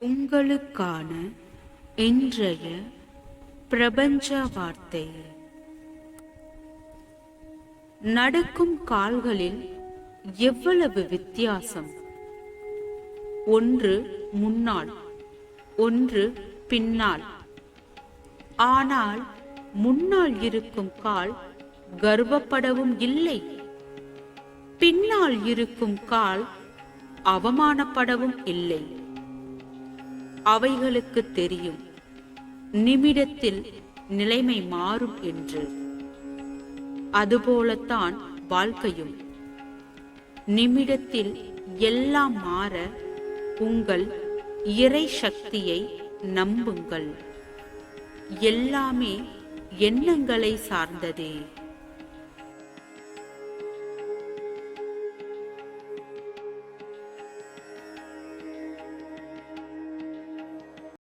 உங்களுக்கான இன்றைய பிரபஞ்ச வார்த்தை. நடக்கும் கால்களில் எவ்வளவு வித்தியாசம்! ஒன்று முன்னால், ஒன்று பின்னால். ஆனால் முன்னால் இருக்கும் கால் கர்வப்படவும் இல்லை, பின்னால் இருக்கும் கால் அவமானப்படவும் இல்லை. அவைகளுக்கு தெரியும் நிமிடத்தில் நிலைமை மாறும் என்று. அதுபோலத்தான் வாழ்க்கையும். நிமிடத்தில் எல்லாம் மாற உங்கள் இறை சக்தியை நம்புங்கள். எல்லாமே எண்ணங்களை சார்ந்ததே.